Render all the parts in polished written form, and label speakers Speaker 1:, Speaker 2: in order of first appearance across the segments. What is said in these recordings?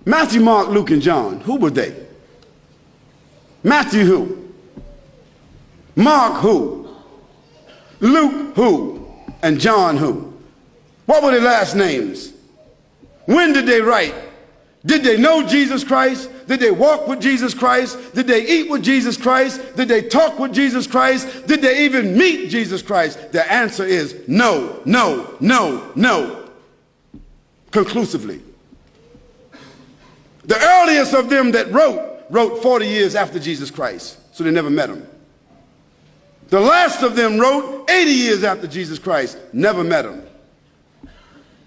Speaker 1: Matthew, Mark, Luke, and John, who were they? Matthew who? Mark who? Luke who? And John who? What were their last names? When did they write? Did they know Jesus Christ? Did they walk with Jesus Christ? Did they eat with Jesus Christ? Did they talk with Jesus Christ? Did they even meet Jesus Christ? The answer is no, no, no, no. Conclusively. The earliest of them that wrote 40 years after Jesus Christ, so they never met him. The last of them wrote 80 years after Jesus Christ, never met him.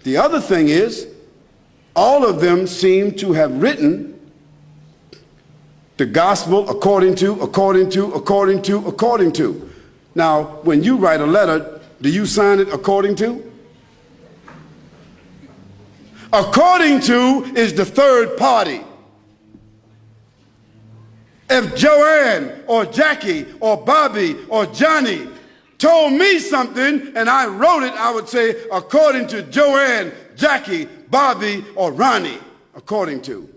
Speaker 1: The other thing is, all of them seem to have written the gospel according to. Now, when you write a letter, do you sign it according to? According to is the third party. If Joanne or Jackie or Bobby or Johnny told me something and I wrote it, I would say according to Joanne, Jackie, Bobby, or Ronnie, according to.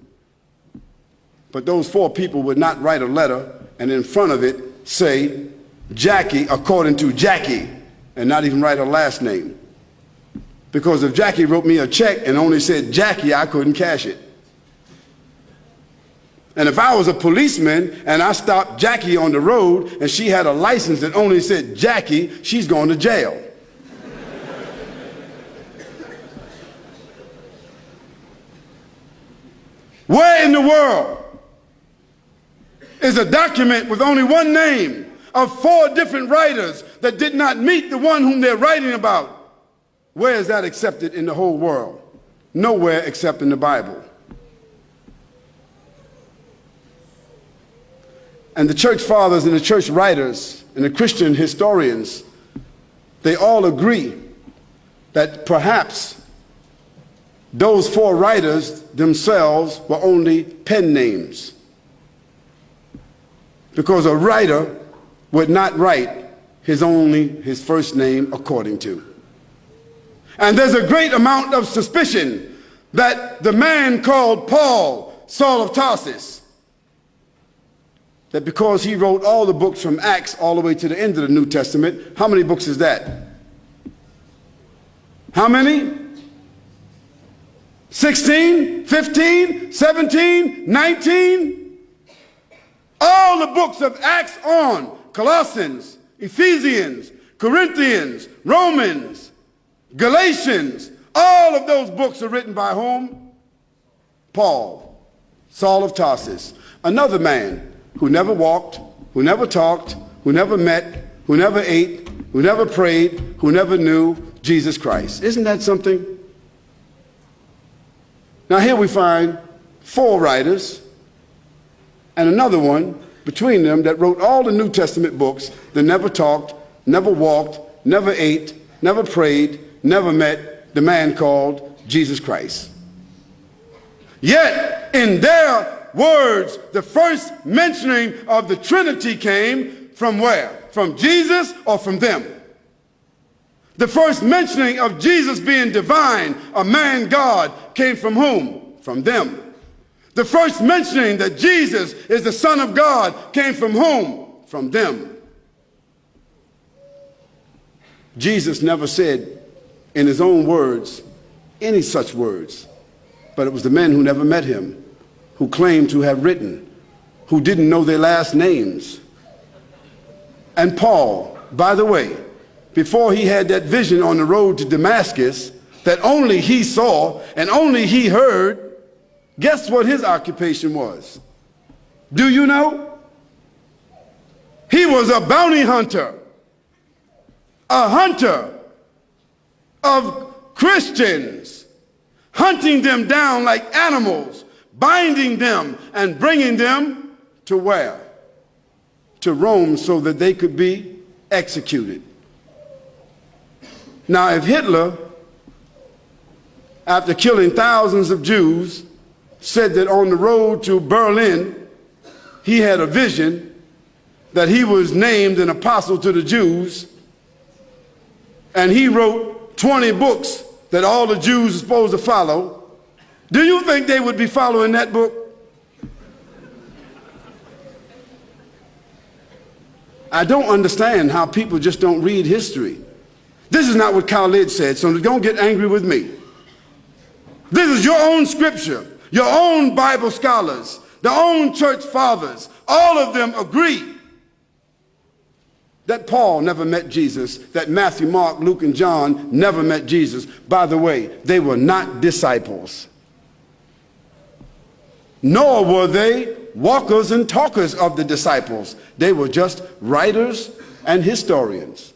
Speaker 1: But those four people would not write a letter and in front of it say Jackie according to Jackie and not even write her last name. Because if Jackie wrote me a check and only said Jackie, I couldn't cash it. And if I was a policeman and I stopped Jackie on the road and she had a license that only said Jackie, she's going to jail. Where in the world is a document with only one name of four different writers that did not meet the one whom they're writing about? Where is that accepted in the whole world? Nowhere except in the Bible. And the church fathers and the church writers and the Christian historians, they all agree that perhaps those four writers themselves were only pen names. Because a writer would not write his first name according to. And there's a great amount of suspicion that the man called Paul, Saul of Tarsus, that because he wrote all the books from Acts all the way to the end of the New Testament, how many books is that? How many? 16, 15, 17, 19? All the books of Acts on, Colossians, Ephesians, Corinthians, Romans, Galatians, all of those books are written by whom? Paul, Saul of Tarsus, another man who never walked, who never talked, who never met, who never ate, who never prayed, who never knew Jesus Christ. Isn't that something? Now here we find four writers and another one between them that wrote all the New Testament books that never talked, never walked, never ate, never prayed, never met the man called Jesus Christ. Yet in their words, the first mentioning of the Trinity came from where? From Jesus or from them? The first mentioning of Jesus being divine, a man God, came from whom? From them. The first mentioning that Jesus is the Son of God came from whom? From them. Jesus never said in his own words any such words, but it was the men who never met him, who claimed to have written, who didn't know their last names. And Paul, by the way, before he had that vision on the road to Damascus that only he saw and only he heard, guess what his occupation was? Do you know? He was a bounty hunter, a hunter of Christians, hunting them down like animals, binding them and bringing them to where? To Rome so that they could be executed. Now, if Hitler, after killing thousands of Jews, said that on the road to Berlin, he had a vision that he was named an apostle to the Jews, and he wrote 20 books that all the Jews are supposed to follow, Do you think they would be following that book? I don't understand how people just don't read history. This is not what Khalid said, so don't get angry with me. This is your own scripture, your own Bible scholars, the own church fathers. All of them agree that Paul never met Jesus, that Matthew, Mark, Luke, and John never met Jesus. By the way, they were not disciples. Nor were they walkers and talkers of the disciples. They were just writers and historians.